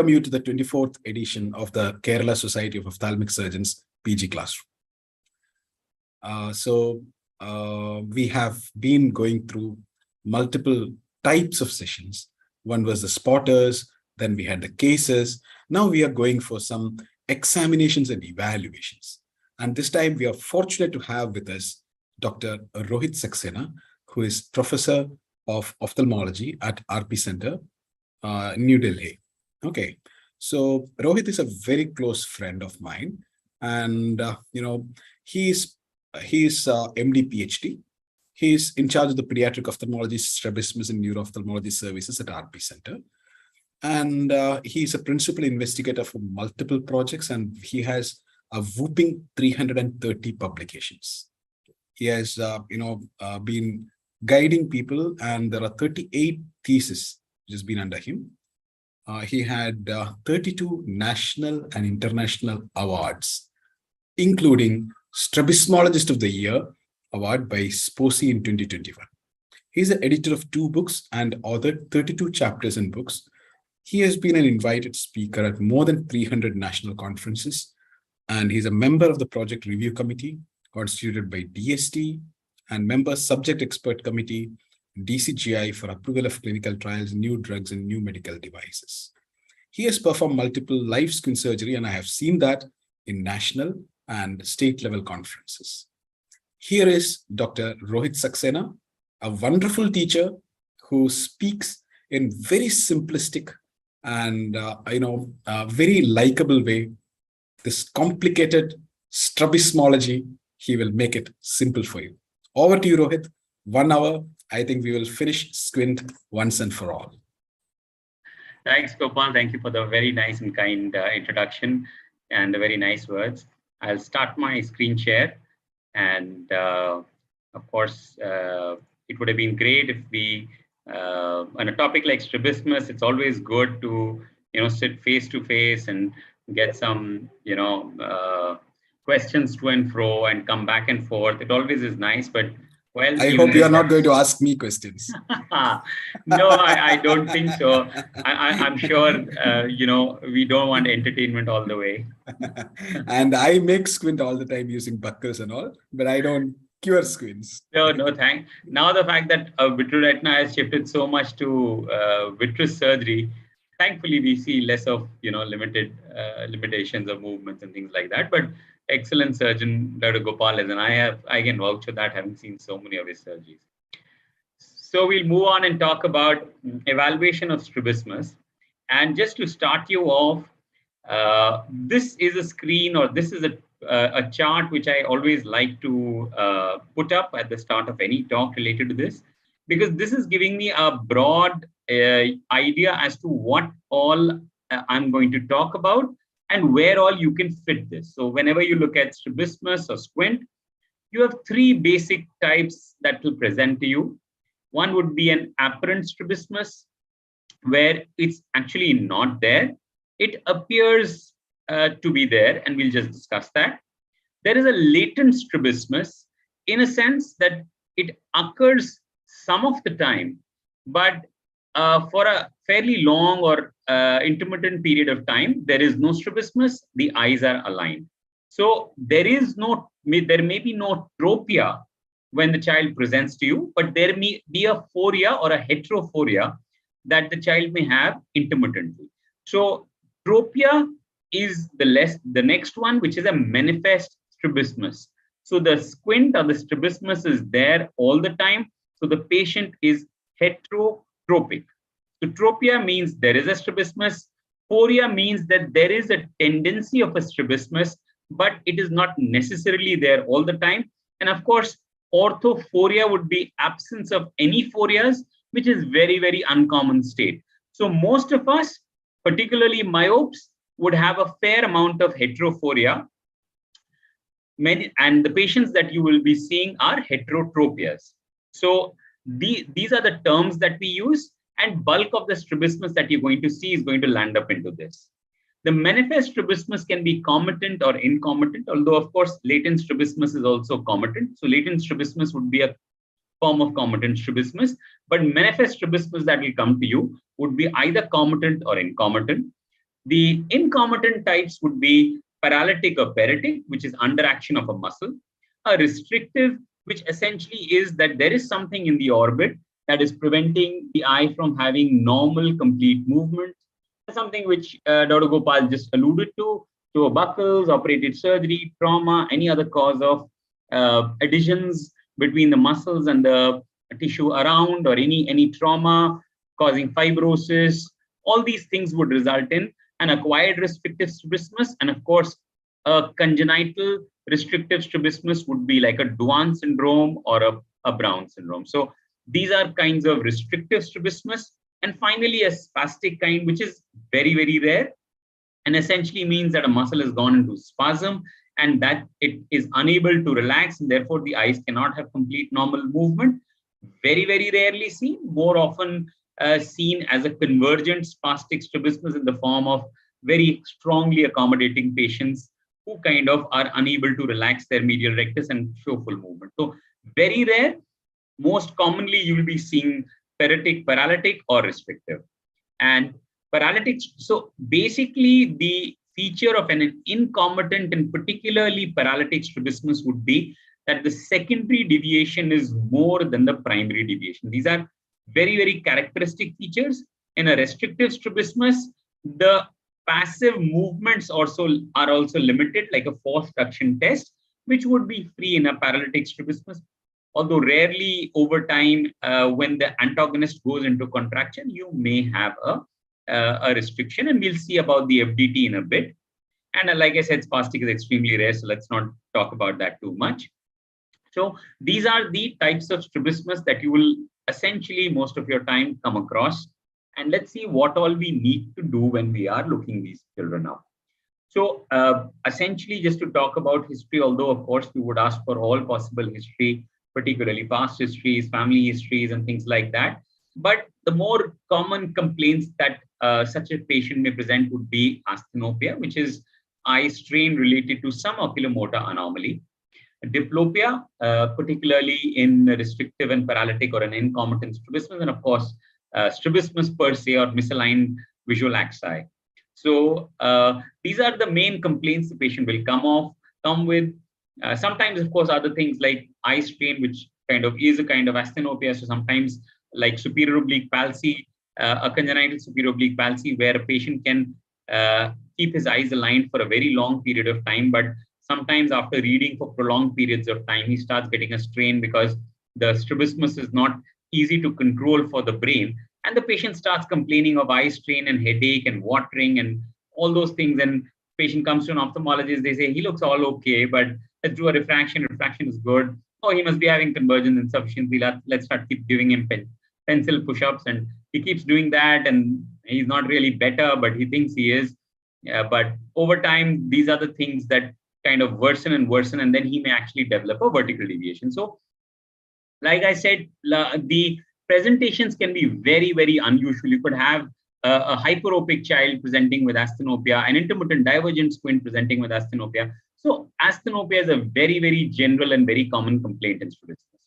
welcome you to the 24th edition of the Kerala Society of Ophthalmic Surgeons PG classroom. We have been going through multiple types of sessions. One was the spotters, then we had the cases. Now we are going for some examinations and evaluations. And this time we are fortunate to have with us Dr. Rohit Saxena, who is Professor of Ophthalmology at RP Center, New Delhi. Okay, so Rohit is a very close friend of mine, and he's MD PhD. He's in charge of the pediatric ophthalmology, strabismus, and neuro-ophthalmology services at RP Center, and he's a principal investigator for multiple projects, and he has a whooping 330 publications. He has been guiding people, and there are 38 theses which has been under him. He had 32 national and international awards, including Strabismologist of the Year award by SPOCY in 2021. He's the editor of 2 books and authored 32 chapters in books. He has been an invited speaker at more than 300 national conferences, and he's a member of the project review committee constituted by DST and member subject expert committee DCGI for approval of clinical trials, new drugs, and new medical devices. He has performed multiple live squint surgery, and I have seen that in national and state level conferences. Here is Dr. Rohit Saxena, a wonderful teacher who speaks in very simplistic and very likable way. This complicated strabismology, he will make it simple for you. Over to you, Rohit. 1 hour. I think we will finish Squint once and for all. Thanks, Gopal. Thank you for the very nice and kind introduction and the very nice words. I'll start my screen share. And of course, it would have been great if we, on a topic like strabismus, it's always good to, sit face to face and get some, questions to and fro and come back and forth. It always is nice, but well, I hope you are not going to ask me questions. No, I don't think so. I'm sure, we don't want entertainment all the way. And I make squint all the time using buckles and all, but I don't cure squints. No, thanks. Now the fact that vitreoretina has shifted so much to vitreous surgery, thankfully we see less of, limitations of movements and things like that. But excellent surgeon, Dr. Gopal is, and I can vouch for that, having seen so many of his surgeries. So we'll move on and talk about evaluation of strabismus. And just to start you off, this is a screen, or this is a chart which I always like to put up at the start of any talk related to this, because this is giving me a broad idea as to what all I'm going to talk about and where all you can fit this. So whenever you look at strabismus or squint, you have 3 basic types that will present to you. One would be an apparent strabismus, where it's actually not there. It appears to be there, and we'll just discuss that. There is a latent strabismus, in a sense that it occurs some of the time, but for a fairly long or intermittent period of time, there is no strabismus, the eyes are aligned. So there may be no tropia when the child presents to you, but there may be a phoria or a heterophoria that the child may have intermittently. So tropia is the next one, which is a manifest strabismus. So the squint or the strabismus is there all the time. So the patient is heterotropic. So tropia means there is a strabismus. Phoria means that there is a tendency of a strabismus, but it is not necessarily there all the time. And of course, orthophoria would be absence of any phorias, which is very, very uncommon state. So most of us, particularly myopes, would have a fair amount of heterophoria. And the patients that you will be seeing are heterotropias. So these are the terms that we use, and bulk of the strabismus that you're going to see is going to land up into this. The manifest strabismus can be comitant or incomitant, although of course latent strabismus is also comitant. So latent strabismus would be a form of comitant strabismus, but manifest strabismus that will come to you would be either comitant or incomitant. The incomitant types would be paralytic or paralytic, which is underaction of a muscle, a restrictive, which essentially is that there is something in the orbit that is preventing the eye from having normal complete movement, something which Dr. Gopal just alluded to a buckles, operated surgery, trauma, any other cause of adhesions between the muscles and the tissue around, or any trauma causing fibrosis. All these things would result in an acquired restrictive strabismus. And of course, a congenital restrictive strabismus would be like a Duane syndrome or a Brown syndrome. So these are kinds of restrictive strabismus. And finally, a spastic kind, which is very, very rare, and essentially means that a muscle has gone into spasm and that it is unable to relax, and therefore the eyes cannot have complete normal movement. Very, very rarely seen, more often seen as a convergent spastic strabismus in the form of very strongly accommodating patients who kind of are unable to relax their medial rectus and show full movement. So very rare. Most commonly, you will be seeing paralytic or restrictive. And paralytic, so basically the feature of an incomitant and particularly paralytic strabismus would be that the secondary deviation is more than the primary deviation. These are very, very characteristic features. In a restrictive strabismus, the passive movements are also limited, like a forced duction test, which would be free in a paralytic strabismus. Although rarely over time, when the antagonist goes into contraction, you may have a restriction, and we'll see about the FDT in a bit. And like I said, spastic is extremely rare, so let's not talk about that too much. So these are the types of strabismus that you will essentially most of your time come across. And let's see what all we need to do when we are looking these children up. So essentially, just to talk about history, although of course we would ask for all possible history, particularly past histories, family histories, and things like that. But the more common complaints that such a patient may present would be asthenopia, which is eye strain related to some oculomotor anomaly. Diplopia, particularly in restrictive and paralytic or an incomitant strabismus, and of course, strabismus per se or misaligned visual axi. So these are the main complaints the patient will come with. Sometimes, of course, other things like eye strain, which kind of is a kind of asthenopia. So sometimes like superior oblique palsy, a congenital superior oblique palsy, where a patient can keep his eyes aligned for a very long period of time, but sometimes after reading for prolonged periods of time, he starts getting a strain because the strabismus is not easy to control for the brain. And the patient starts complaining of eye strain and headache and watering and all those things. And patient comes to an ophthalmologist, they say, he looks all okay, but let's do a refraction. Refraction is good. Oh, he must be having convergence insufficiency. Let's start keep giving him pencil push-ups. And he keeps doing that. And he's not really better, but he thinks he is. But over time, these are the things that kind of worsen, and then he may actually develop a vertical deviation. So, like I said, the presentations can be very, very unusual. You could have a hyperopic child presenting with asthenopia, an intermittent divergent squint presenting with asthenopia. So asthenopia is a very, very general and very common complaint in strabismus.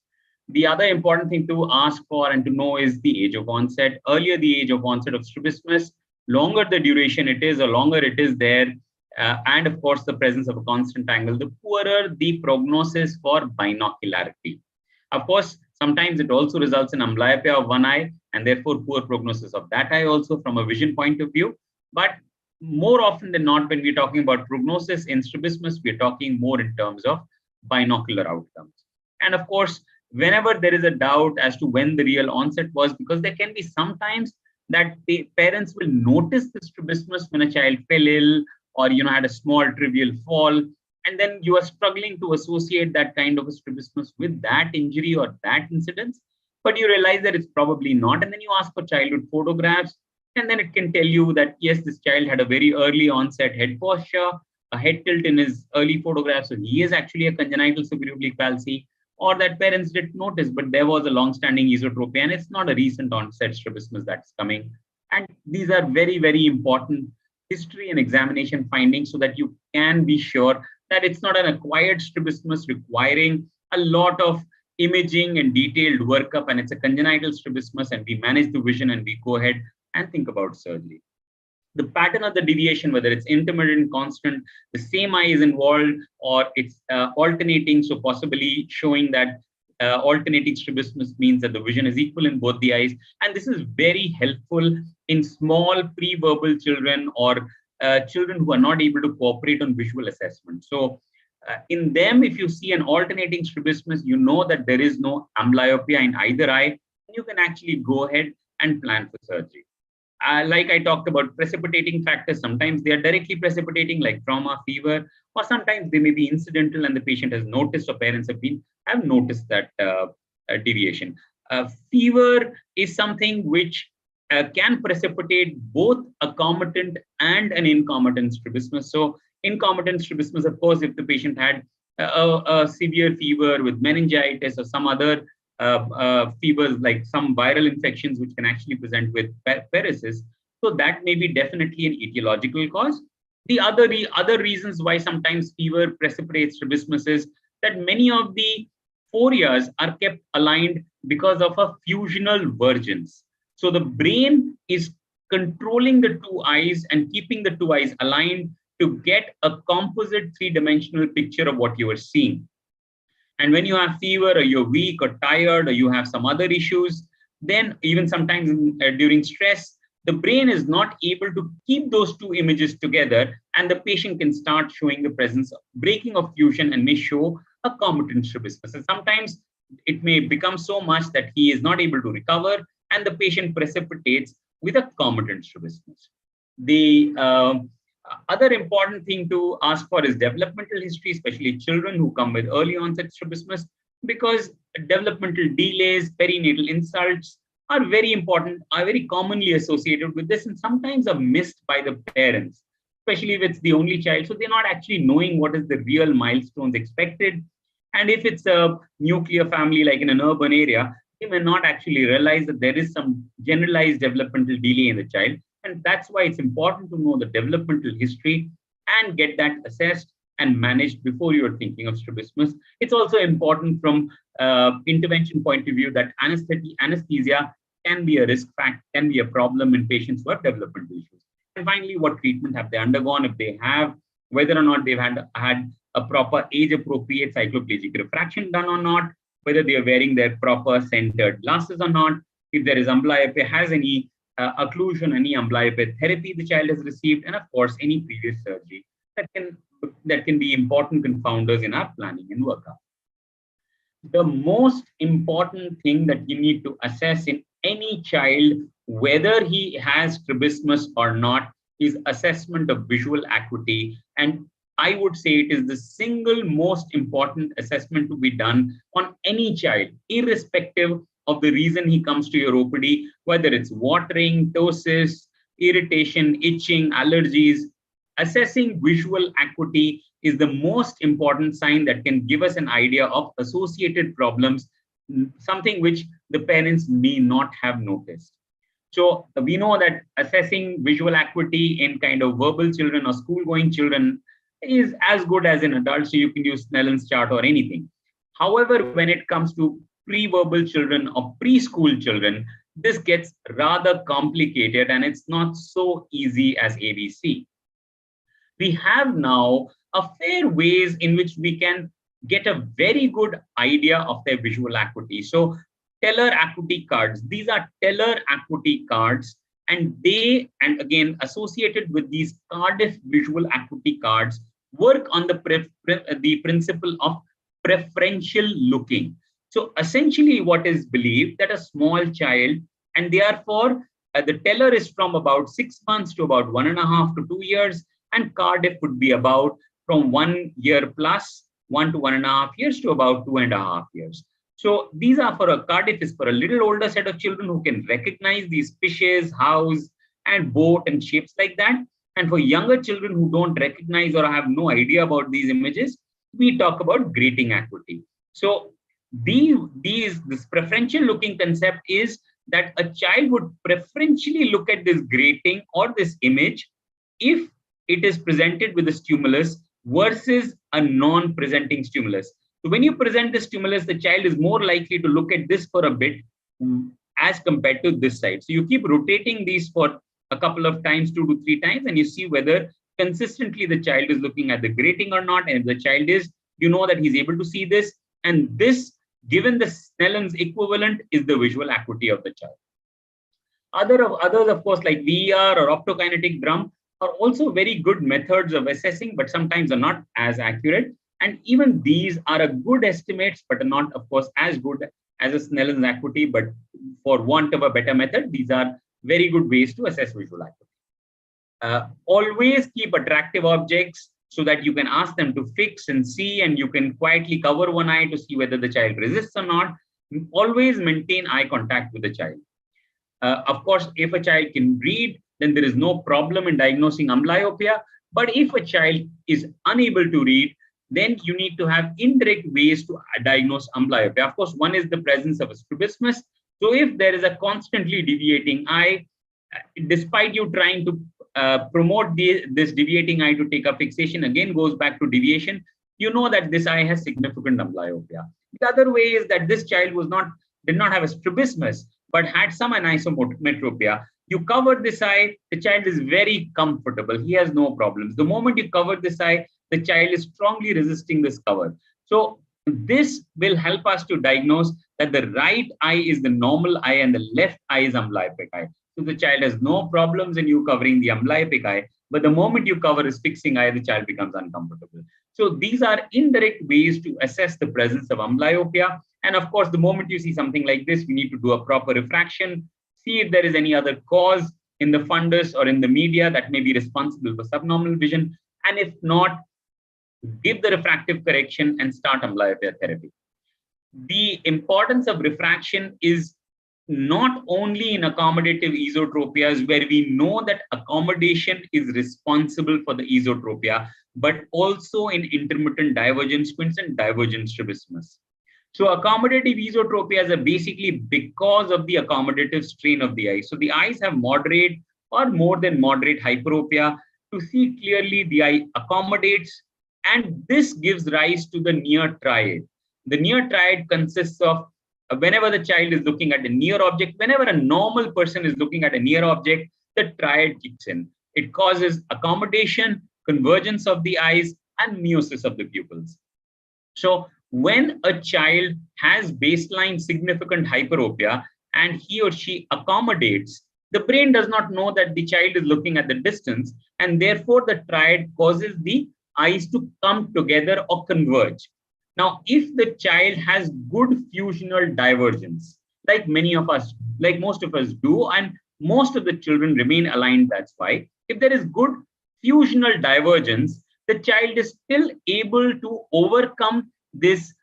The other important thing to ask for and to know is the age of onset. Earlier the age of onset of strabismus, longer the duration it is, or longer it is there, and of course the presence of a constant angle, the poorer the prognosis for binocularity. Of course, sometimes it also results in amblyopia of one eye, and therefore poor prognosis of that eye also from a vision point of view. But more often than not, when we're talking about prognosis in strabismus, we're talking more in terms of binocular outcomes. And of course, whenever there is a doubt as to when the real onset was, because there can be sometimes that the parents will notice the strabismus when a child fell ill or had a small trivial fall, and then you are struggling to associate that kind of a strabismus with that injury or that incidence, but you realize that it's probably not. And then you ask for childhood photographs, and then it can tell you that, yes, this child had a very early onset head posture, a head tilt in his early photographs, so he is actually a congenital superior oblique palsy, or that parents didn't notice, but there was a long-standing esotropia, and it's not a recent onset strabismus that's coming. And these are very, very important history and examination findings so that you can be sure that it's not an acquired strabismus requiring a lot of imaging and detailed workup, and it's a congenital strabismus, and we manage the vision and we go ahead and think about surgery. the pattern of the deviation, whether it's intermittent, constant, the same eye is involved, or it's alternating. So possibly showing that alternating strabismus means that the vision is equal in both the eyes. And this is very helpful in small pre-verbal children or children who are not able to cooperate on visual assessment. So in them, if you see an alternating strabismus, you know that there is no amblyopia in either eye. You can actually go ahead and plan for surgery. Like I talked about precipitating factors, sometimes they are directly precipitating, like trauma, fever, or sometimes they may be incidental and the patient has noticed or parents have noticed that deviation. Fever is something which can precipitate both a comitant and an incomitant strabismus. So incomitant strabismus, of course, if the patient had a severe fever with meningitis or some other fevers like some viral infections which can actually present with paresis. So that may be definitely an etiological cause. The other reasons why sometimes fever precipitates strabismus is that many of the foreas are kept aligned because of a fusional vergence. So the brain is controlling the two eyes and keeping the two eyes aligned to get a composite three-dimensional picture of what you are seeing. And when you have fever or you're weak or tired or you have some other issues, then even sometimes during stress, the brain is not able to keep those two images together, and the patient can start showing the presence of breaking of fusion and may show a comitant strabismus. And sometimes it may become so much that he is not able to recover, and the patient precipitates with a comitant strabismus. The other important thing to ask for is developmental history, especially children who come with early onset strabismus, because developmental delays, perinatal insults are very important, are very commonly associated with this, and sometimes are missed by the parents, especially if it's the only child. So they're not actually knowing what is the real milestones expected. And if it's a nuclear family, like in an urban area, they may not actually realize that there is some generalized developmental delay in the child. And that's why it's important to know the developmental history and get that assessed and managed before you're thinking of strabismus. It's also important from intervention point of view that anesthesia can be a risk factor, can be a problem in patients who have developmental issues. And finally, what treatment have they undergone? If they have, whether or not they've had a proper age-appropriate cycloplegic refraction done or not, whether they are wearing their proper centered glasses or not, if there is amblyopia, has any occlusion, any amblyopia therapy the child has received, and of course, any previous surgery that can be important confounders in our planning and workup. The most important thing that you need to assess in any child, whether he has strabismus or not, is assessment of visual acuity. And I would say it is the single most important assessment to be done on any child, irrespective of the reason he comes to your OPD, whether it's watering, ptosis, irritation, itching, allergies. Assessing visual acuity is the most important sign that can give us an idea of associated problems, something which the parents may not have noticed. So we know that assessing visual acuity in kind of verbal children or school-going children is as good as in adults, so you can use Snellen's chart or anything. However, when it comes to pre-verbal children or preschool children, this gets rather complicated and it's not so easy as ABC. We have now a fair ways in which we can get a very good idea of their visual acuity. So Teller acuity cards, these are Teller acuity cards, and again, associated with these Cardiff visual acuity cards, work on the principle of preferential looking. So essentially what is believed that a small child, and therefore the Teller is from about 6 months to about 1.5 to 2 years, and Cardiff would be about from 1 year plus 1 to 1.5 years to about 2.5 years. So these are for Cardiff is for a little older set of children who can recognize these fishes, house, and boat and shapes like that. And for younger children who don't recognize or have no idea about these images, we talk about grating acuity. So this preferential looking concept is that a child would preferentially look at this grating or this image if it is presented with a stimulus versus a non-presenting stimulus. So when you present the stimulus, the child is more likely to look at this for a bit as compared to this side. So you keep rotating these for a couple of times, 2 to 3 times, and you see whether consistently the child is looking at the grating or not. And if the child is, you know that he's able to see this. And this, given the Snellen's equivalent, is the visual acuity of the child. Others, of course, like VER or optokinetic drum, are also very good methods of assessing, but sometimes are not as accurate. And even these are a good estimates, but are not, of course, as good as a Snellen's acuity. But for want of a better method, these are very good ways to assess visual acuity. Always keep attractive objects so that you can ask them to fix and see, and you can quietly cover one eye to see whether the child resists or not. Always maintain eye contact with the child. Of course, if a child can read, then there is no problem in diagnosing amblyopia. But if a child is unable to read, then you need to have indirect ways to diagnose amblyopia. Of course, one is the presence of a strabismus. So if there is a constantly deviating eye, despite you trying to promote this deviating eye to take a fixation, again goes back to deviation, you know that this eye has significant amblyopia. The other way is that this child did not have a strabismus, but had some anisometropia. You cover this eye, the child is very comfortable. He has no problems. The moment you cover this eye, the child is strongly resisting this cover. So this will help us to diagnose that the right eye is the normal eye and the left eye is amblyopic eye. So the child has no problems in you covering the amblyopic eye, but the moment you cover his fixing eye, the child becomes uncomfortable. So these are indirect ways to assess the presence of amblyopia. And of course, the moment you see something like this, we need to do a proper refraction, see if there is any other cause in the fundus or in the media that may be responsible for subnormal vision. And if not, give the refractive correction and start amblyopia therapy. The importance of refraction is not only in accommodative esotropias, where we know that accommodation is responsible for the esotropia, but also in intermittent divergent squints and divergent strabismus. So accommodative esotropias are basically because of the accommodative strain of the eye. So the eyes have moderate or more than moderate hyperopia. To see clearly, the eye accommodates, and this gives rise to the near triad. The near triad consists of whenever the child is looking at a near object, whenever a normal person is looking at a near object, the triad kicks in. It causes accommodation, convergence of the eyes, and meiosis of the pupils. So when a child has baseline significant hyperopia and he or she accommodates, the brain does not know that the child is looking at the distance, and therefore the triad causes the eyes to come together or converge. Now, if the child has good fusional divergence, like most of us do, and most of the children remain aligned, that's why. If there is good fusional divergence, the child is still able to overcome this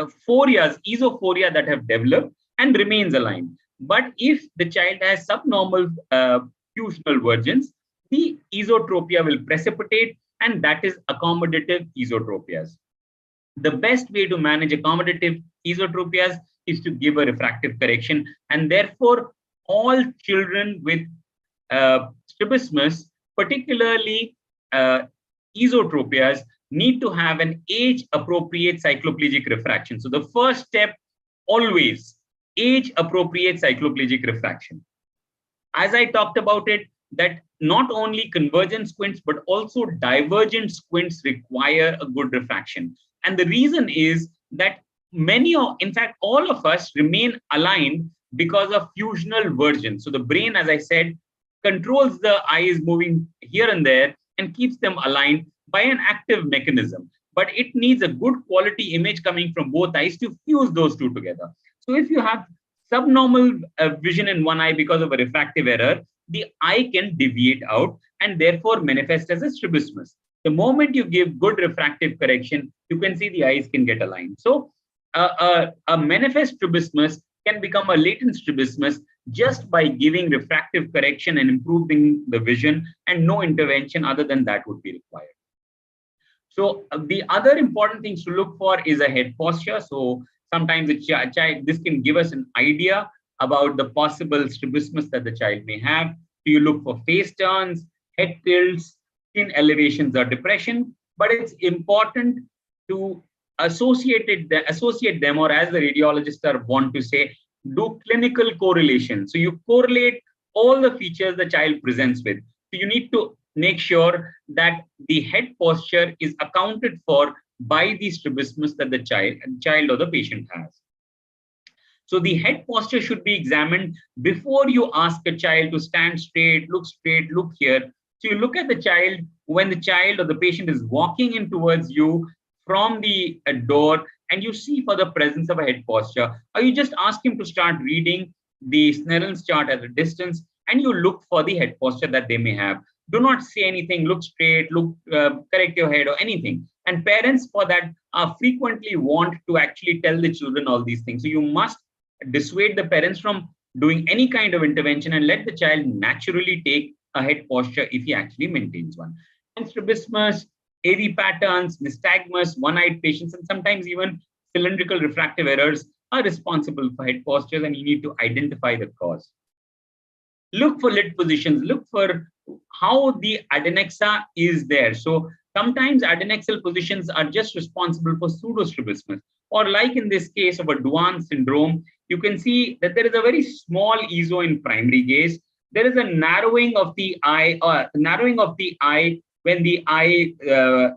esophoria that have developed and remains aligned. But if the child has subnormal fusional vergence, the esotropia will precipitate, and that is accommodative esotropias. The best way to manage accommodative esotropias is to give a refractive correction, and therefore all children with strabismus, particularly esotropias, need to have an age-appropriate cycloplegic refraction. So the first step, always age-appropriate cycloplegic refraction. As I talked about it, that not only convergent squints, but also divergent squints require a good refraction. And the reason is that in fact, all of us remain aligned because of fusional vergence. So the brain, as I said, controls the eyes moving here and there and keeps them aligned by an active mechanism. But it needs a good quality image coming from both eyes to fuse those two together. So if you have subnormal vision in one eye because of a refractive error, the eye can deviate out and therefore manifest as a strabismus. The moment you give good refractive correction, you can see the eyes can get aligned. So a manifest strabismus can become a latent strabismus just by giving refractive correction and improving the vision, and no intervention other than that would be required. So the other important things to look for is a head posture. So sometimes this can give us an idea about the possible strabismus that the child may have. So you look for face turns, head tilts, chin elevations or depression, but it's important to associate them, or as the radiologists want to say, do clinical correlation. So you correlate all the features the child presents with. So you need to make sure that the head posture is accounted for by the strabismus that the child or the patient has. So the head posture should be examined before you ask a child to stand straight, look here. So you look at the child when the child or the patient is walking in towards you from the door, and you see for the presence of a head posture, or you just ask him to start reading the Snellen's chart at a distance, and you look for the head posture that they may have. Do not say anything, look straight, correct your head or anything. And parents for that frequently want to actually tell the children all these things. So you must dissuade the parents from doing any kind of intervention and let the child naturally take a head posture if he actually maintains one. And strabismus, AV patterns, nystagmus, one-eyed patients, and sometimes even cylindrical refractive errors are responsible for head postures, and you need to identify the cause. Look for lid positions, look for how the adnexa is there. So sometimes adnexal positions are just responsible for pseudo-strabismus, or like in this case of a Duan syndrome, you can see that there is a very small EZO in primary gaze. There is a narrowing of the eye, when the eye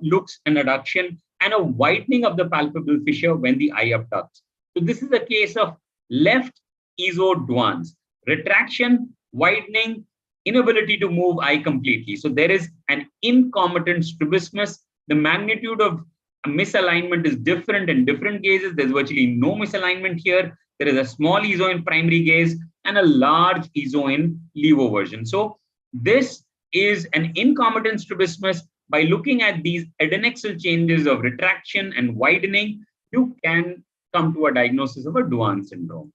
looks an adduction, and a widening of the palpebral fissure when the eye abducts. So this is a case of left EZO Duans, retraction, widening, inability to move eye completely. So there is an incomitant strabismus. The magnitude of misalignment is different in different gazes. There's virtually no misalignment here. There is a small EZO in primary gaze and a large EZO in levo version. So this is an incomitant strabismus. By looking at these adnexal changes of retraction and widening, you can come to a diagnosis of a Duan syndrome.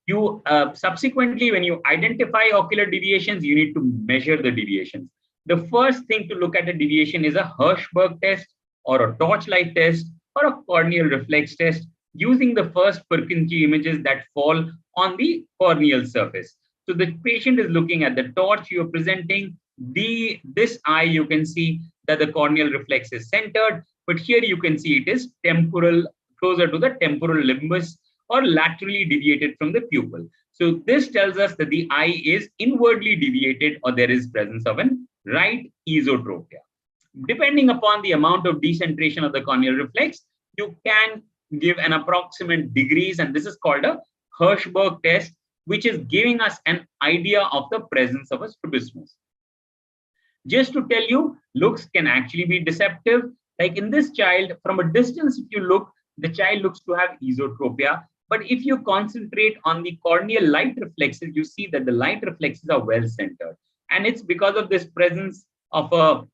You subsequently, when you identify ocular deviations, you need to measure the deviations. The first thing to look at a deviation is a Hirschberg test or a torchlight test or a corneal reflex test using the first Purkinje images that fall on the corneal surface. So the patient is looking at the torch you are presenting. This eye, you can see that the corneal reflex is centered, but here you can see it is temporal, closer to the temporal limbus, or laterally deviated from the pupil. So this tells us that the eye is inwardly deviated, or there is presence of an right esotropia. Depending upon the amount of decentration of the corneal reflex, you can give an approximate degrees, and this is called a Hirschberg test, which is giving us an idea of the presence of a strabismus. Just to tell you, looks can actually be deceptive. Like in this child, from a distance, if you look, the child looks to have esotropia. But if you concentrate on the corneal light reflexes, you see that the light reflexes are well centered. And it's because of this presence of a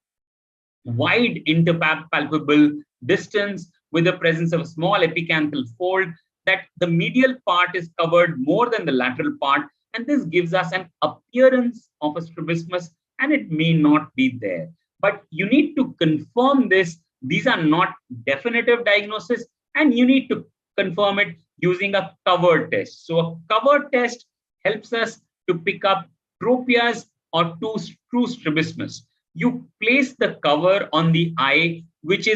wide interpalpable distance with the presence of a small epicanthal fold that the medial part is covered more than the lateral part. And this gives us an appearance of a strabismus, and it may not be there. But you need to confirm this. These are not definitive diagnosis, and you need to confirm it using a cover test. So a cover test helps us to pick up tropias or true strabismus. You place the cover on the eye, which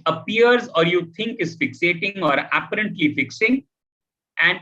appears or you think is fixating or apparently fixing, and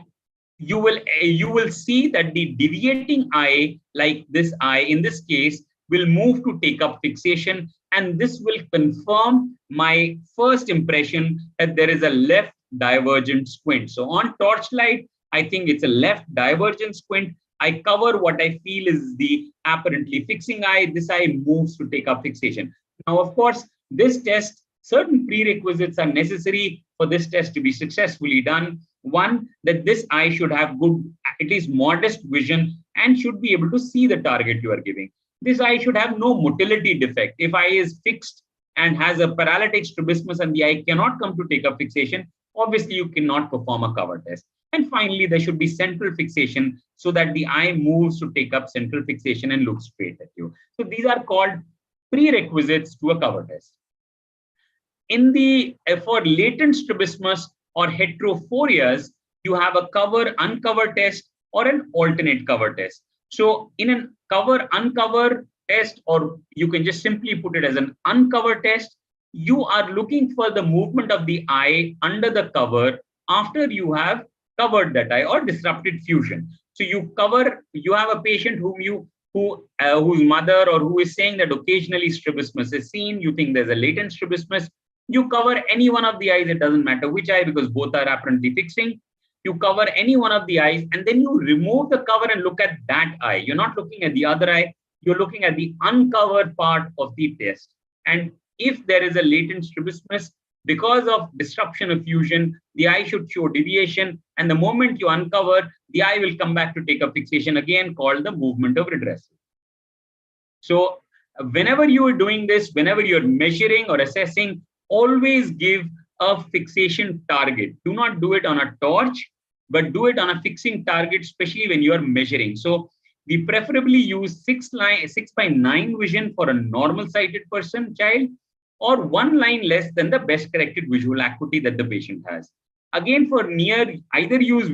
you will see that the deviating eye, like this eye in this case, will move to take up fixation, and this will confirm my first impression that there is a left divergent squint. So on torchlight, I think it's a left divergent squint. I cover what I feel is the apparently fixing eye. This eye moves to take up fixation. Now, of course, this test, certain prerequisites are necessary for this test to be successfully done. One, that this eye should have good, at least modest vision, and should be able to see the target you are giving. This eye should have no motility defect. If eye is fixed and has a paralytic strabismus and the eye cannot come to take up fixation, obviously you cannot perform a cover test. And finally, there should be central fixation so that the eye moves to take up central fixation and looks straight at you. So these are called prerequisites to a cover test. For latent strabismus or heterophorias, you have a cover-uncover test or an alternate cover test. So in a cover-uncover test, or you can just simply put it as an uncover test, you are looking for the movement of the eye under the cover after you have covered that eye, or disrupted fusion. So you have a patient whose mother or who is saying that occasionally strabismus is seen. You think there's a latent strabismus. You cover any one of the eyes, it doesn't matter which eye, because both are apparently fixing. You cover any one of the eyes, and then you remove the cover and look at that eye. You're not looking at the other eye, you're looking at the uncovered part of the test. And if there is a latent strabismus, because of disruption of fusion, the eye should show deviation. And the moment you uncover, the eye will come back to take a fixation again, called the movement of redressal. So whenever you are doing this, whenever you're measuring or assessing, always give a fixation target. Do not do it on a torch, but do it on a fixing target, especially when you are measuring. So we preferably use 6:9 vision for a normal sighted child, or 1 line less than the best corrected visual acuity that the patient has. Again, for near, either use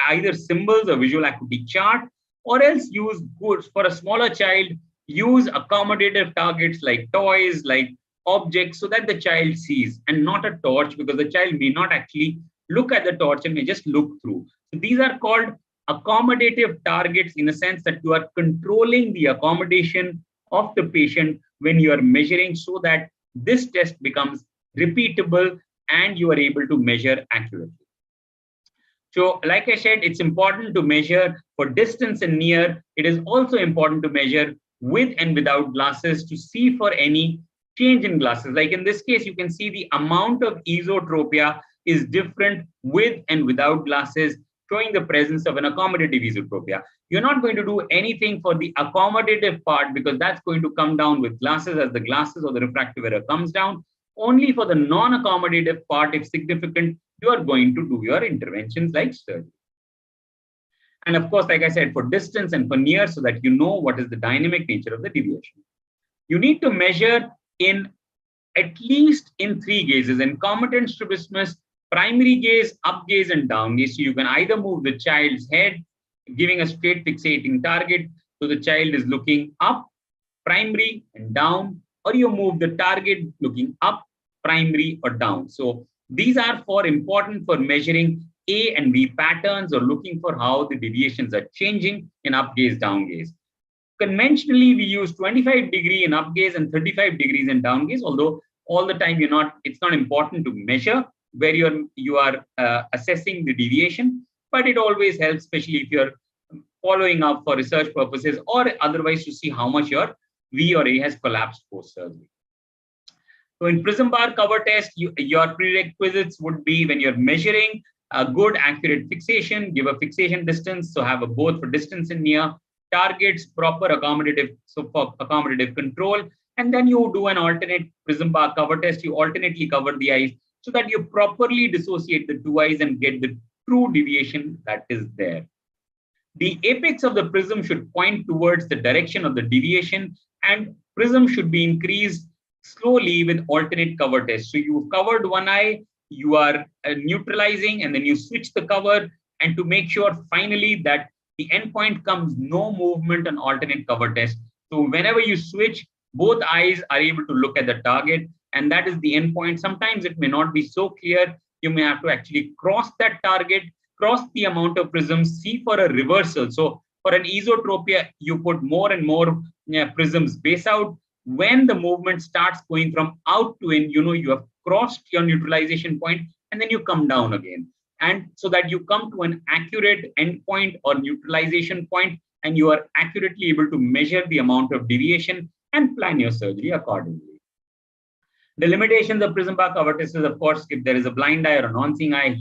either symbols or visual acuity chart, or else use goods. For a smaller child, use accommodative targets like toys, like objects, so that the child sees, and not a torch, because the child may not actually look at the torch and may just look through. So these are called accommodative targets, in a sense that you are controlling the accommodation of the patient when you are measuring, so that this test becomes repeatable and you are able to measure accurately. So like I said, it's important to measure for distance and near. It is also important to measure with and without glasses to see for any change in glasses. Like in this case, you can see the amount of esotropia is different with and without glasses, showing the presence of an accommodative esotropia. You're not going to do anything for the accommodative part, because that's going to come down with glasses as the glasses or the refractive error comes down. Only for the non-accommodative part, if significant, you are going to do your interventions like surgery. And of course, like I said, for distance and for near, so that you know what is the dynamic nature of the deviation. You need to measure in at least in 3 gazes. In concomitant strabismus, primary gaze, up gaze, and down gaze. So you can either move the child's head, giving a straight fixating target, so the child is looking up, primary, and down, or you move the target looking up, primary, or down. So these are important for measuring A and B patterns, or looking for how the deviations are changing in up gaze, down gaze. Conventionally, we use 25-degree in up gaze and 35 degrees in down gaze, although all the time it's not important to measure where you are assessing the deviation, but it always helps, especially if you're following up for research purposes, or otherwise to see how much your V or A has collapsed post-surgery. So in Prism bar cover test, your prerequisites would be, when you're measuring, a good accurate fixation, give a fixation distance, so have a both for distance and near, targets, proper accommodative, so for accommodative control, and then you do an alternate Prism bar cover test. You alternately cover the eyes, so that you properly dissociate the 2 eyes and get the true deviation that is there. The apex of the prism should point towards the direction of the deviation, and prism should be increased slowly with alternate cover tests. So you've covered one eye, you are neutralizing, and then you switch the cover, and to make sure finally that the endpoint comes no movement on alternate cover test. So whenever you switch, both eyes are able to look at the target, and that is the endpoint. Sometimes it may not be so clear. You may have to actually cross that target, cross the amount of prisms, see for a reversal. So for an esotropia, you put more and more prisms base out. When the movement starts going from out to in, you have crossed your neutralization point, and then you come down again. And so that you come to an accurate endpoint or neutralization point, and you are accurately able to measure the amount of deviation and plan your surgery accordingly. The limitations of Prism bar cover test is, of course, if there is a blind eye or a non-seeing eye,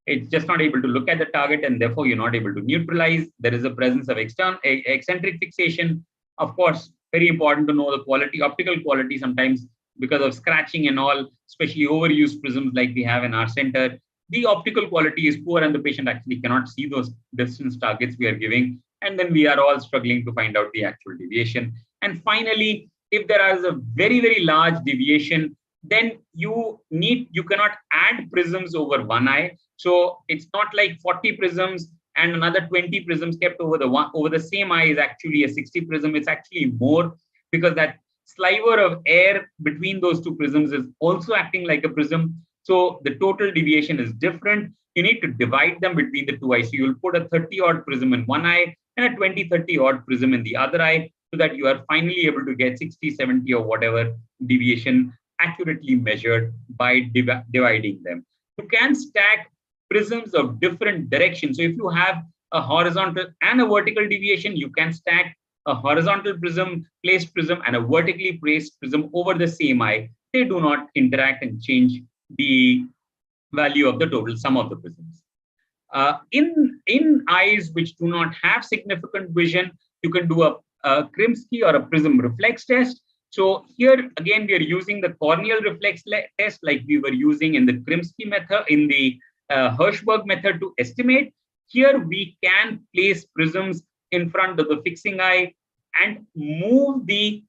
it's just not able to look at the target, and therefore you're not able to neutralize. There is a presence of eccentric fixation. Of course, very important to know the quality, optical quality, sometimes because of scratching and all, especially overused prisms like we have in our center. The optical quality is poor, and the patient actually cannot see those distance targets we are giving. And then we are all struggling to find out the actual deviation. And finally, if there is a very, very large deviation, then you cannot add prisms over one eye. So it's not like 40 prisms and another 20 prisms kept over the same eye is actually a 60 prism. It's actually more, because that sliver of air between those two prisms is also acting like a prism. So the total deviation is different. You need to divide them between the two eyes. So you'll put a 30-odd prism in one eye and a 20, 30-odd prism in the other eye, so that you are finally able to get 60, 70 or whatever deviation accurately measured by dividing them. You can stack prisms of different directions. So if you have a horizontal and a vertical deviation, you can stack a horizontal placed prism and a vertically placed prism over the same eye. They do not interact and change the value of the total sum of the prisms. In eyes which do not have significant vision, you can do a Krimsky or a prism reflex test. So here again, we are using the corneal reflex test like we were using in the Krimsky method, in the Hirschberg method to estimate. Here we can place prisms in front of the fixing eye and move the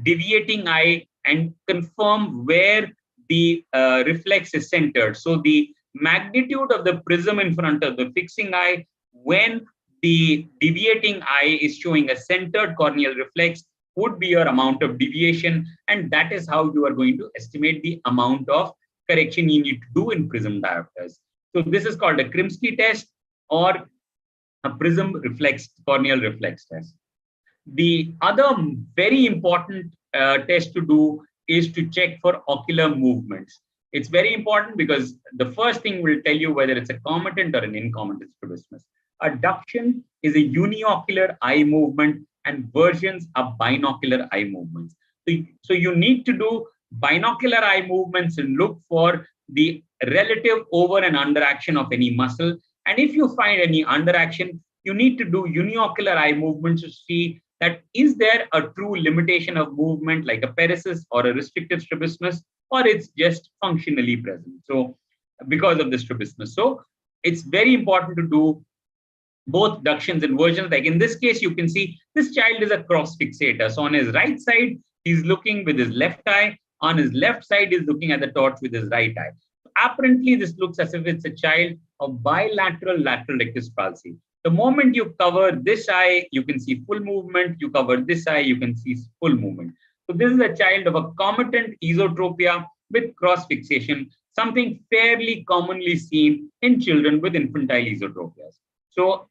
deviating eye and confirm where the reflex is centered. So the magnitude of the prism in front of the fixing eye when the deviating eye is showing a centered corneal reflex would be your amount of deviation, and that is how you are going to estimate the amount of correction you need to do in prism diopters. So this is called a Krimsky test or a prism reflex, corneal reflex test. The other very important test to do is to check for ocular movements. It's very important because the first thing will tell you whether it's a comitant or an incomitant strabismus. Duction is a uniocular eye movement and versions are binocular eye movements. So you need to do binocular eye movements and look for the relative over and under action of any muscle. And if you find any under action, you need to do uniocular eye movements to see that is there a true limitation of movement like a paresis or a restrictive strabismus, or it's just functionally present. So because of the strabismus. So it's very important to do both ductions and versions. Like in this case, you can see this child is a cross fixator. So on his right side, he's looking with his left eye. On his left side, he's looking at the torch with his right eye. Apparently, this looks as if it's a child of bilateral lateral rectus palsy. The moment you cover this eye, you can see full movement. You cover this eye, you can see full movement. So this is a child of a comitant esotropia with cross fixation, something fairly commonly seen in children with infantile esotropias. So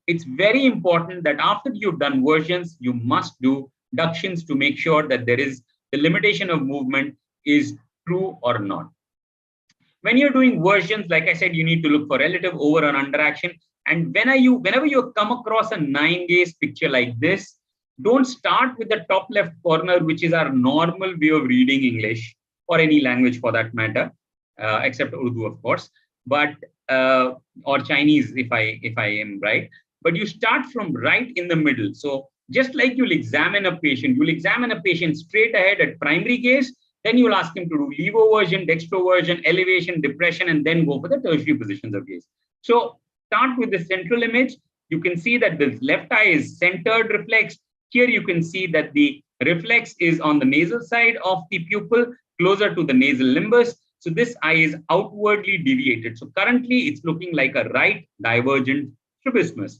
it's very important that after you've done versions, you must do ductions to make sure that there is the limitation of movement is true or not. When you're doing versions, like I said, you need to look for relative over and under action. And whenever you come across a 9-gaze picture like this, don't start with the top left corner, which is our normal way of reading English or any language for that matter, except Urdu, of course, but or Chinese, if I am right. But you start from right in the middle. So just like you'll examine a patient straight ahead at primary gaze, then you'll ask him to do levoversion, dextroversion, elevation, depression, and then go for the tertiary positions of gaze. So start with the central image. You can see that the left eye is centered reflex. Here you can see that the reflex is on the nasal side of the pupil, closer to the nasal limbus. So this eye is outwardly deviated. So currently it's looking like a right divergent strabismus.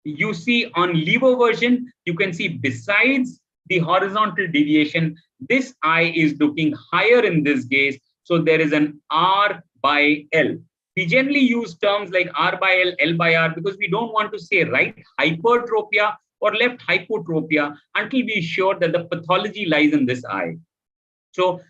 You see on levoversion, you can see besides the horizontal deviation, this eye is looking higher in this gaze. So there is an R by L. We generally use terms like R by L, L by R, because we don't want to say right hypertropia or left hypotropia until we are sure that the pathology lies in this eye. So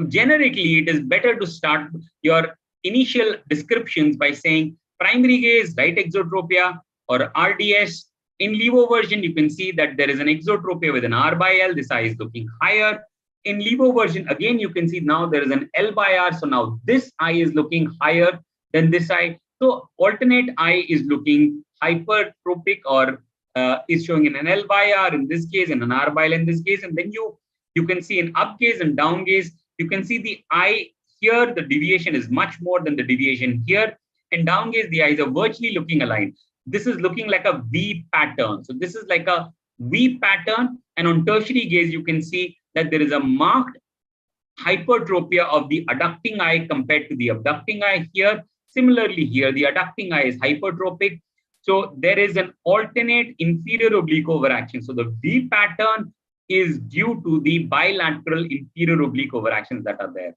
generically, it is better to start your initial descriptions by saying primary gaze, right exotropia, or RDS. In levoversion, you can see that there is an exotropia with an R by L. This eye is looking higher. In levoversion, again, you can see now there is an L by R. So now this eye is looking higher than this eye. So alternate eye is looking hypertropic or is showing in an L by R in this case and an R by L in this case. And then you can see in up gaze and down gaze, you can see the eye here, the deviation is much more than the deviation here. In down gaze, the eyes are virtually looking aligned. This is looking like a V pattern. So this is like a V pattern. And on tertiary gaze, you can see that there is a marked hypertropia of the adducting eye compared to the abducting eye here. Similarly here, the adducting eye is hypertropic. So there is an alternate inferior oblique overaction. So the V pattern is due to the bilateral inferior oblique overactions that are there.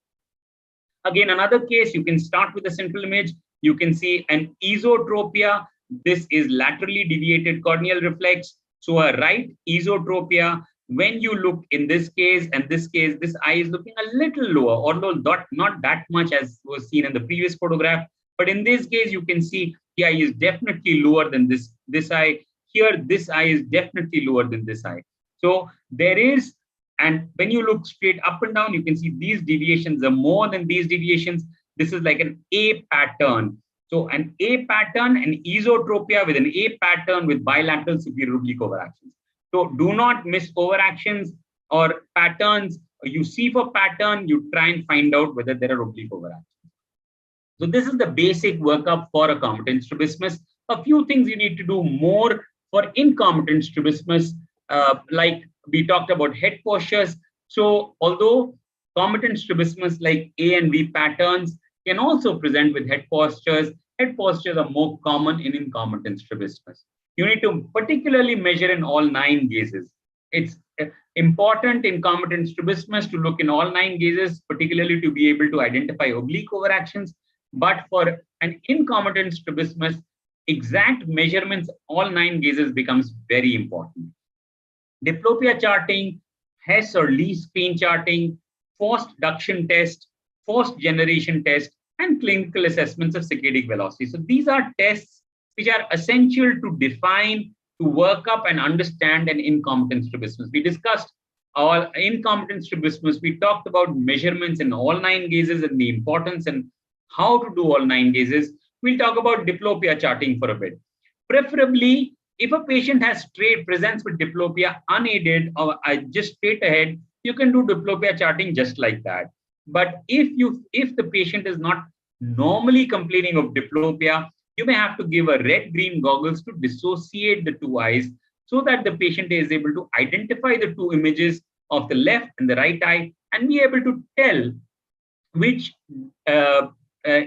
Again, another case, you can start with a simple image. You can see an esotropia. This is laterally deviated corneal reflex. So a right esotropia. When you look in this case and this case, this eye is looking a little lower, although not that much as was seen in the previous photograph. But in this case, you can see the eye is definitely lower than this eye. Here, this eye is definitely lower than this eye. So there is, and when you look straight up and down, you can see these deviations are more than these deviations. This is like an A pattern. So an A pattern, an esotropia with an A pattern with bilateral superior oblique overactions. So do not miss overactions or patterns. You see for pattern, you try and find out whether there are oblique overactions. So this is the basic workup for a competent strabismus. A few things you need to do more for incompetent strabismus, like we talked about head postures. So although competent strabismus like A and B patterns can also present with head postures are more common in incompetent strabismus. You need to particularly measure in all 9 gazes. It's important in competent strabismus to look in all 9 gazes, particularly to be able to identify oblique overactions. But for an incompetent strabismus, exact measurements all 9 gazes becomes very important. Diplopia charting, Hess or Lees screen charting, forced duction test, forced generation test, and clinical assessments of circadic velocity. So these are tests which are essential to define, to work up and understand an incompetent strabismus. We discussed all incompetent strabismus. We talked about measurements in all 9 gazes and the importance and how to do all 9 gazes. We'll talk about diplopia charting for a bit. Preferably, if a patient has presents with diplopia unaided or just straight ahead, you can do diplopia charting just like that. But if the patient is not normally complaining of diplopia, you may have to give a red-green goggles to dissociate the 2 eyes so that the patient is able to identify the 2 images of the left and the right eye and be able to tell which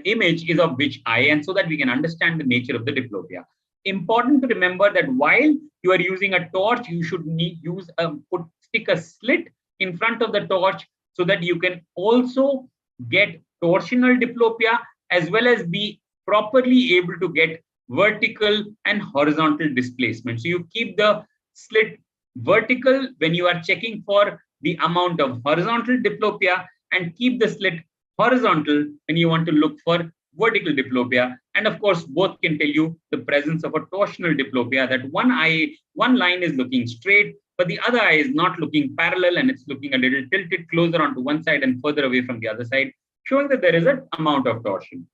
image is of which eye, and so that we can understand the nature of the diplopia. Important to remember that while you are using a torch, you should stick a slit in front of the torch so that you can also get torsional diplopia as well as be properly able to get vertical and horizontal displacement. So you keep the slit vertical when you are checking for the amount of horizontal diplopia and keep the slit horizontal when you want to look for vertical diplopia. And of course, both can tell you the presence of a torsional diplopia, that one line is looking straight, but the other eye is not looking parallel and it's looking a little tilted closer onto one side and further away from the other side, showing that there is an amount of torsion.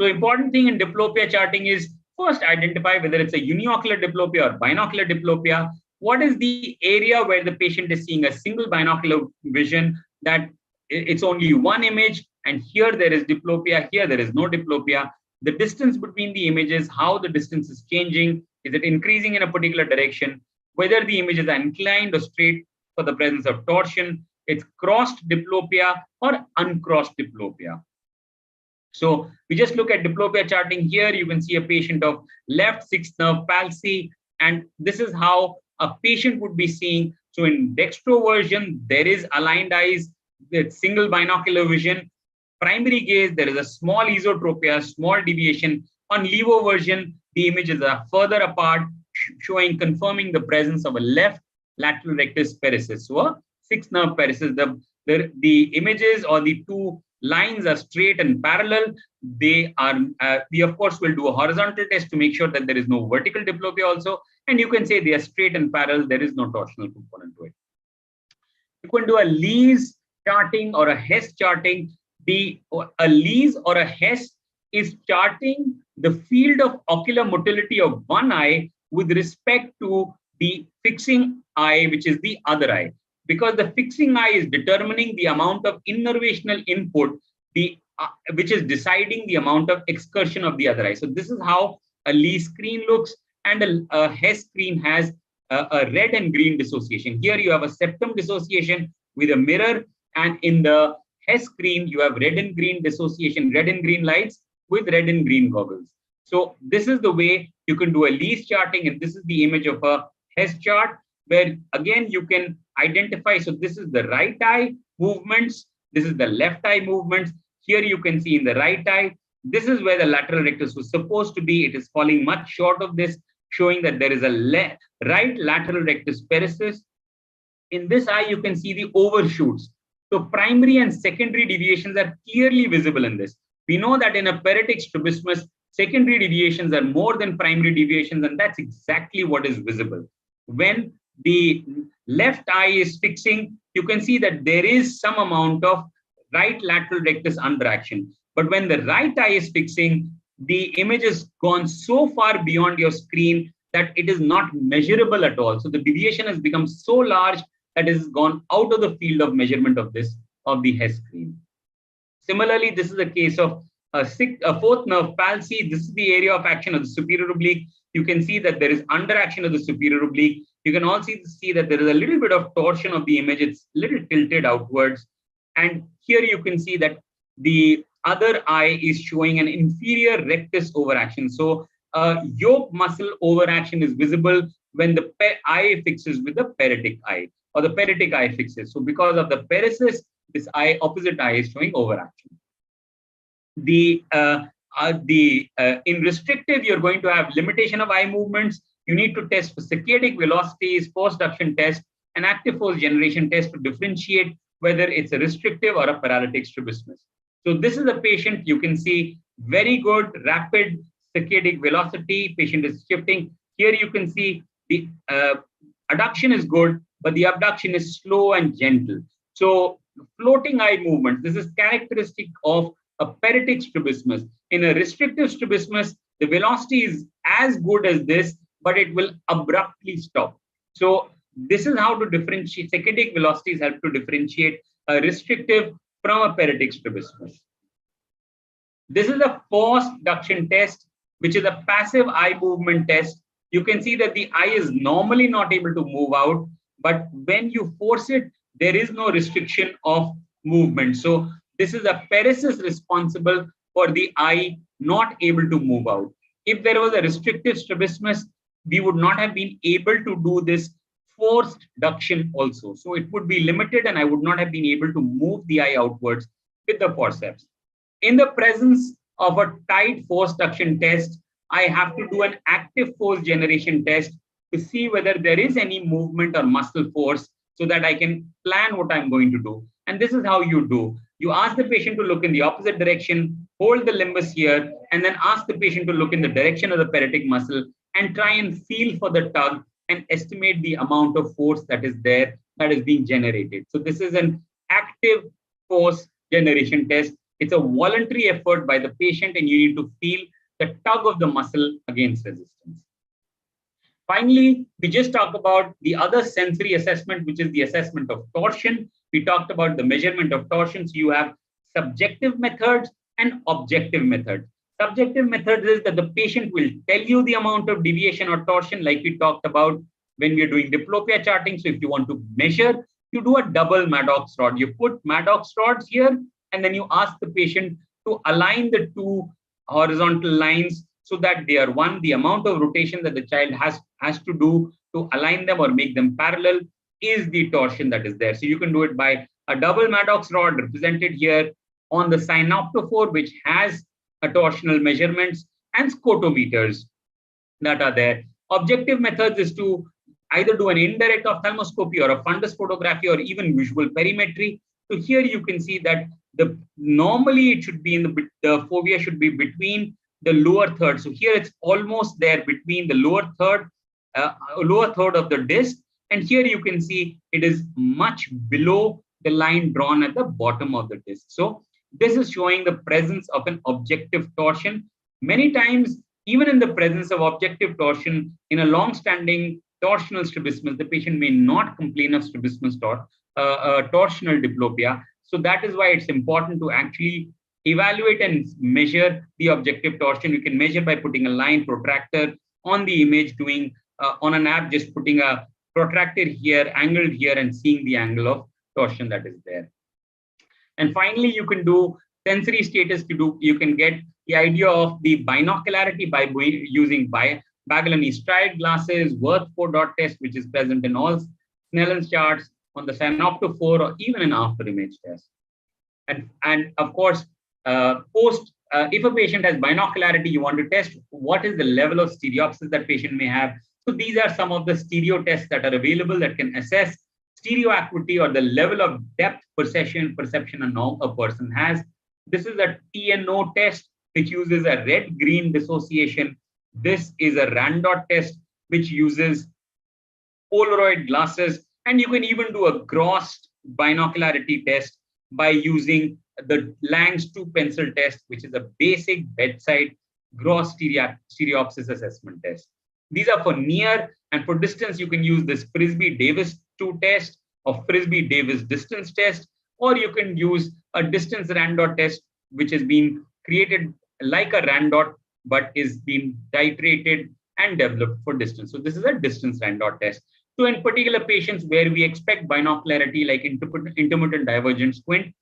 So important thing in diplopia charting is first identify whether it's a uniocular diplopia or binocular diplopia. What is the area where the patient is seeing a single binocular vision, that it's only one image, and here there is diplopia, here there is no diplopia. The distance between the images, how the distance is changing, is it increasing in a particular direction, whether the images are inclined or straight for the presence of torsion, it's crossed diplopia or uncrossed diplopia. So we just look at diplopia charting here. You can see a patient of left 6th nerve palsy, and this is how a patient would be seeing. So in dextro version, there is aligned eyes with single binocular vision. Primary gaze, there is a small esotropia, small deviation. On levo version, the images are further apart, confirming the presence of a left lateral rectus paresis. So a 6th nerve paresis. The images or the 2 lines are straight and parallel. They are, we of course will do a horizontal test to make sure that there is no vertical diplopia also. And you can say they are straight and parallel. There is no torsional component to it. You can do a Lees charting or a Hess charting. A Lees or a Hess is charting the field of ocular motility of one eye with respect to the fixing eye, which is the other eye. Because the fixing eye is determining the amount of innervational input, which is deciding the amount of excursion of the other eye. So this is how a Lees screen looks, and a Hess screen has a red and green dissociation. Here you have a septum dissociation with a mirror, and in the Hess screen, you have red and green dissociation, red and green lights with red and green goggles. So this is the way you can do a Lees charting, and this is the image of a Hess chart, where again you can identify. So this is the right eye movements, this is the left eye movements, Here you can see in the right eye, this is where the lateral rectus was supposed to be. It is falling much short of this, showing that there is a right lateral rectus paresis. In this eye, you can see the overshoots. So primary and secondary deviations are clearly visible in this. We know that in a paralytic strabismus, secondary deviations are more than primary deviations, and that's exactly what is visible. When the left eye is fixing, you can see that there is some amount of right lateral rectus underaction. But when the right eye is fixing, the image has gone so far beyond your screen that it is not measurable at all. So the deviation has become so large that it has gone out of the field of measurement of the Hess screen. Similarly, this is a case of a fourth nerve palsy. This is the area of action of the superior oblique. You can see that there is underaction of the superior oblique. You can also see that there is a little bit of torsion of the image. It's a little tilted outwards. And here you can see that the other eye is showing an inferior rectus overaction. So yoke muscle overaction is visible when the eye fixes with the paralytic eye, or the paralytic eye fixes. So because of the paresis, this opposite eye is showing overaction. In restrictive, you're going to have limitation of eye movements. You need to test for circadic velocities, post-duction test, and active force generation test to differentiate whether it's a restrictive or a paralytic strabismus. So this is a patient. You can see very good rapid circadic velocity. Patient is shifting. Here you can see the adduction is good, but the abduction is slow and gentle. So floating eye movement, this is characteristic of a paralytic strabismus. In a restrictive strabismus, the velocity is as good as this, but it will abruptly stop. So this is how to differentiate. Circadic velocities help to differentiate a restrictive from a paralytic strabismus. This is a forced duction test, which is a passive eye movement test. You can see that the eye is normally not able to move out, but when you force it, there is no restriction of movement. So this is a paresis responsible for the eye not able to move out. If there was a restrictive strabismus, we would not have been able to do this forced duction also. So it would be limited, and I would not have been able to move the eye outwards with the forceps. In the presence of a tight forced duction test, I have to do an active force generation test to see whether there is any movement or muscle force, so that I can plan what I'm going to do. And this is how you do. You ask the patient to look in the opposite direction, hold the limbus here, and then ask the patient to look in the direction of the paralytic muscle and try and feel for the tug and estimate the amount of force that is there, that is being generated. So this is an active force generation test. It's a voluntary effort by the patient, and you need to feel the tug of the muscle against resistance. Finally, we just talked about the other sensory assessment, which is the assessment of torsion. We talked about the measurement of torsion. So you have subjective methods and objective methods. Subjective methods is that the patient will tell you the amount of deviation or torsion, like we talked about when we are doing diplopia charting. So if you want to measure, you do a double Maddox rod. You put Maddox rods here, and then you ask the patient to align the two horizontal lines so that they are one. The amount of rotation that the child has to do to align them or make them parallel is the torsion that is there. So you can do it by a double Maddox rod represented here on the synoptophore, which has a torsional measurements, and scotometers that are there. Objective methods is to either do an indirect ophthalmoscopy or a fundus photography or even visual perimetry. So here you can see that normally it should be in the fovea should be between the lower third. So here it's almost there between the lower third of the disc, and here you can see it is much below the line drawn at the bottom of the disc. So this is showing the presence of an objective torsion. Many times, even in the presence of objective torsion, in a long-standing torsional strabismus, the patient may not complain of strabismus torsional diplopia. So that is why it's important to actually evaluate and measure the objective torsion. You can measure by putting a line protractor on the image, doing on an app, just putting a protractor here, angled here, and seeing the angle of torsion that is there. And finally, you can do sensory status. You can get the idea of the binocularity by using Baggio stride glasses, Worth 4-dot test, which is present in all Snellen's charts, on the synoptophore, or even an after image test. And of course, If a patient has binocularity, you want to test what is the level of stereopsis that patient may have. So these are some of the stereo tests that are available that can assess stereo acuity or the level of depth perception a person has. This is a TNO test, which uses a red-green dissociation. This is a Randot test, which uses Polaroid glasses, and you can even do a gross binocularity test by using the Lang's 2-pencil test, which is a basic bedside gross stereopsis assessment test. These are for near, and for distance, you can use this Frisbee-Davis 2 test or Frisbee-Davis distance test, or you can use a distance Randot test, which has been created like a Randot, but is being titrated and developed for distance. So this is a distance Randot test. So in particular patients where we expect binocularity, like intermittent divergent squint,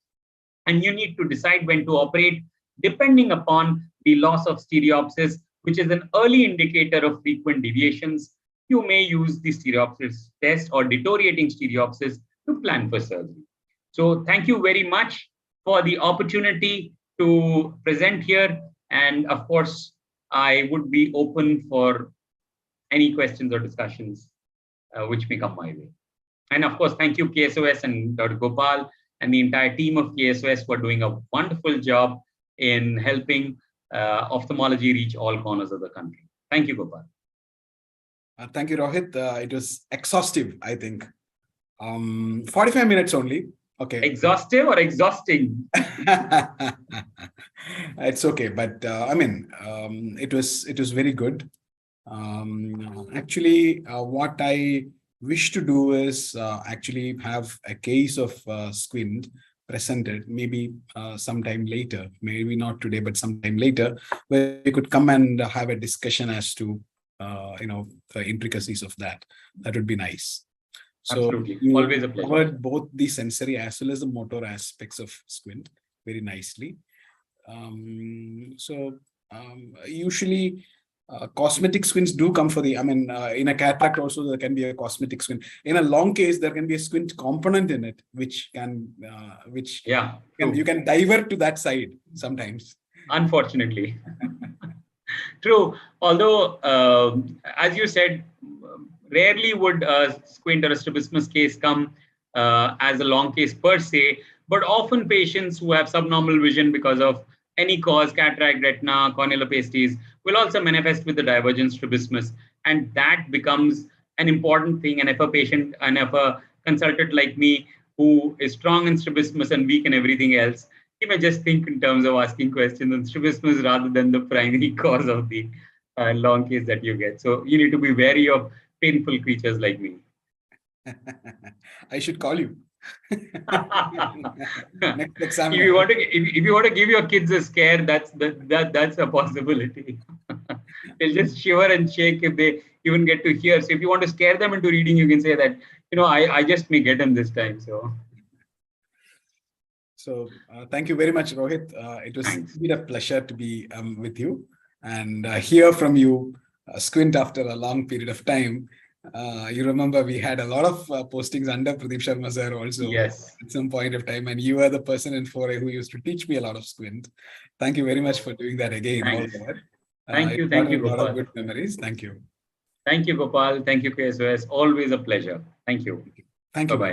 and you need to decide when to operate depending upon the loss of stereopsis, which is an early indicator of frequent deviations, you may use the stereopsis test or deteriorating stereopsis to plan for surgery. So thank you very much for the opportunity to present here. And of course, I would be open for any questions or discussions which may come my way. And of course, thank you, KSOS and Dr. Gopal and the entire team of KSOS for doing a wonderful job in helping ophthalmology reach all corners of the country. Thank you, Gopal. Thank you, Rohit. It was exhaustive, I think. 45 minutes only. Okay. Exhaustive or exhausting? It's okay, but I mean, it was very good. Actually, what I wish to do is actually have a case of squint presented, maybe sometime later, maybe not today, but sometime later, where we could come and have a discussion as to the intricacies of that. That would be nice. So absolutely, always a pleasure. Covered both the sensory as well as the motor aspects of squint very nicely. Usually cosmetic squints do come for the, in a cataract also there can be a cosmetic squint. In a long case, there can be a squint component in it, which can, you can divert to that side sometimes. Unfortunately. True. Although, as you said, rarely would a squint or a strabismus case come as a long case per se, but often patients who have subnormal vision because of any cause, cataract, retina, corneal opacity, will also manifest with the divergent strabismus. And that becomes an important thing. And if a patient and if a consultant like me who is strong in strabismus and weak in everything else, he may just think in terms of asking questions on strabismus rather than the primary cause of the long case that you get. So you need to be wary of painful creatures like me. I should call you. Next exam. If you want to give your kids a scare, that's a possibility. They'll just shiver and shake if they even get to hear. So if you want to scare them into reading, you can say that, I just may get them this time. So thank you very much, Rohit. It was a pleasure to be with you and hear from you, squint after a long period of time. You remember we had a lot of postings under Pradeep Sharma sir also at some point of time, and you were the person in 4A who used to teach me a lot of squint. Thank you very much for doing that again. Thank you, Gopal. A lot of good memories. Thank you. Thank you, Gopal. Thank you, KSOS. Always a pleasure. Thank you. Thank you. Bye-bye.